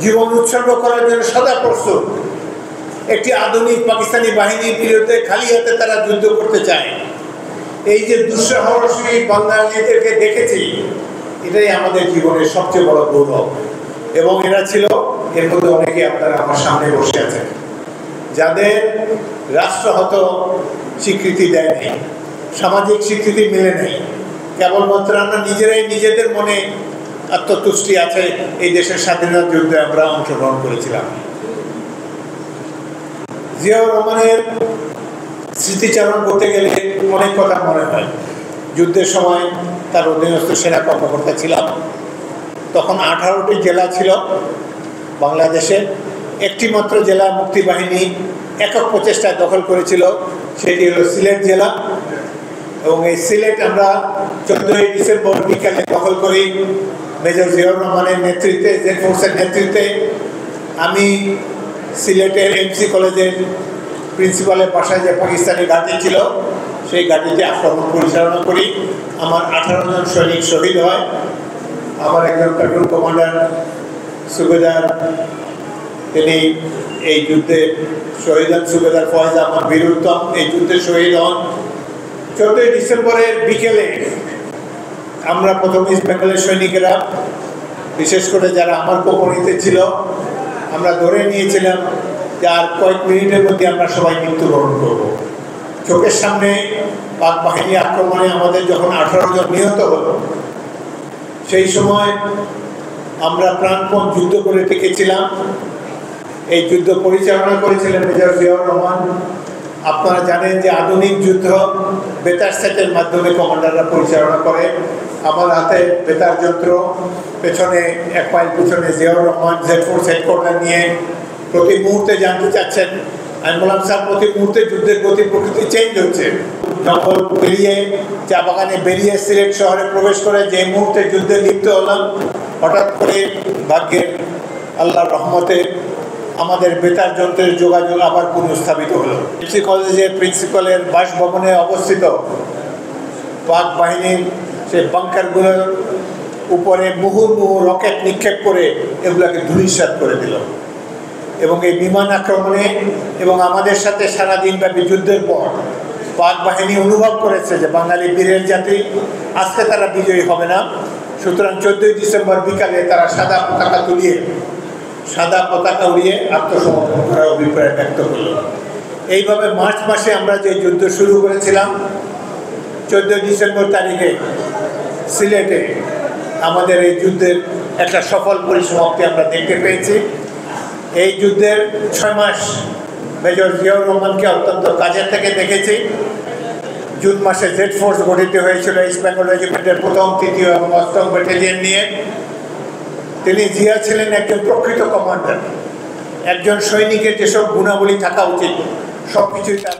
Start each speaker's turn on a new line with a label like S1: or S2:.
S1: জীবন উৎসর্গ করার জন্য সদা প্রস্তুত। একটি আধুনিক পাকিস্তানি বাহিনীর বিরুদ্ধে খালি হাতে তারা যুদ্ধ করতে চায়। এই যে দুঃসাহসী বাঙালিদেরকে দেখেছি, এটাই আমাদের জীবনের সবচেয়ে বড় গৌরব। এবং এরা ছিল, এর মধ্যে অনেকে আপনারা আমার সামনে বসে আছেন, যাদের রাষ্ট্রহত স্বীকৃতি দেয় নাই, সামাজিক স্বীকৃতি মেলে নেই। কেবলমাত্র আমরা নিজেরাই নিজেদের মনে আত্মতুষ্টি আছে, এই দেশের স্বাধীনতা যুদ্ধে আমরা অংশগ্রহণ করেছিলাম। জিয়াউর রহমানের স্মৃতিচারণ করতে গেলে অনেক কথা মনে হয়। যুদ্ধের সময় তার অধীনস্থ সেনা কর্মকর্তা ছিলাম। তখন 18টি জেলা ছিল বাংলাদেশে। একটি মাত্র জেলা মুক্তিবাহিনী একক প্রচেষ্টায় দখল করেছিল, সেটি হলো সিলেট জেলা। এবং এই সিলেট আমরা 14ই ডিসেম্বর বিকালে দখল করি মেজর জিয়াউর রহমানের নেতৃত্বে, জেড ফোর্সের নেতৃত্বে। আমি সিলেটের এমসি কলেজের প্রিন্সিপালের বাসায় যে পাকিস্তানি ঘাঁটি ছিল, সেই ঘাঁটিতে আক্রমণ পরিচালনা করি। আমার 18 জন সৈনিক শহীদ হয়। আমার একজন প্লাটুন কমান্ডার সুবেদার, তিনি এই যুদ্ধে শহীদ হন। সুবেদার ফয়েজ আহমদ বীরুত্তম এই যুদ্ধে শহীদ হন। 14ই ডিসেম্বরের বিকেলে আমরা প্রথম ইস্ট বেঙ্গলের সৈনিকেরা, বিশেষ করে যারা আমার কোম্পানিতে ছিল, আমরা ধরে নিয়েছিলাম যে আর কয়েক মিনিটের মধ্যে আমরা সবাই মৃত্যুবরণ করব। চোখের সামনে পাক বাহিনী আক্রমণে আমাদের যখন 18 জন নিহত হলো, সেই সময় আমরা প্রাণপণ যুদ্ধ করে টিকেছিলাম। এই যুদ্ধ পরিচালনা করেছিলেন মেজর জিয়াউর রহমান। আপনারা জানেন যে আধুনিক যুদ্ধ বেতার সেটের মাধ্যমে কমান্ডাররা পরিচালনা করে। আমার হাতে বেতার যন্ত্র, পেছনে 1 মাইল পেছনে Ziaur Rahman Z force headquarter নিয়ে প্রতি মুহূর্তে জানতে চাচ্ছেন। আমি বললাম, স্যার, প্রতি মুহূর্তে যুদ্ধের গতি প্রকৃতি চেঞ্জ হচ্ছে। জঙ্গল পেরিয়ে, চা বাগানে বেরিয়ে সিলেট শহরে প্রবেশ করে যে মুহূর্তে যুদ্ধে লিপ্ত হলাম, হঠাৎ করে ভাগ্যের আল্লাহর রহমতে আমাদের বেতার যন্ত্রের যোগাযোগ আবার পুনঃস্থাপিত হলো। এমসি কলেজের প্রিন্সিপালের বাসভবনে অবস্থিত পাক বাহিনীর সে বাংকারগুলোর উপরে মুহুর্মুহু রকেট নিক্ষেপ করে এগুলোকে ধূলিসাৎ করে দিল। এবং এই বিমান আক্রমণে এবং আমাদের সাথে সারাদিনব্যাপী যুদ্ধের পর পাক বাহিনী অনুভব করেছে যে বাঙালি বীরের জাতি, আজকে তারা বিজয়ী হবে না। সুতরাং 14ই ডিসেম্বর বিকালে তারা সাদা পতাকা উড়িয়ে আত্মসমর্পণ করার অভিপ্রায় ব্যক্ত করল। এইভাবে মার্চ মাসে আমরা যে যুদ্ধ শুরু করেছিলাম, 14 ডিসেম্বর তারিখে সিলেটে আমাদের এই যুদ্ধের একটা সফল পরিসমাপ্তি আমরা দেখতে পেয়েছি। এই যুদ্ধের 6 মাস মেজর জিয়াউর রহমানকে অত্যন্ত কাজের থেকে দেখেছি। জুন মাসে জেড ফোর্স গঠিত হয়েছিল ইস্ট বেঙ্গল রেজিমেন্টের 1ম, 3য় এবং 8ম ব্যাটালিয়ন নিয়ে। তিনি জিয়া ছিলেন একজন প্রকৃত কমান্ডার। একজন সৈনিকের যেসব গুণাবলী থাকা উচিত, সব কিছুই তার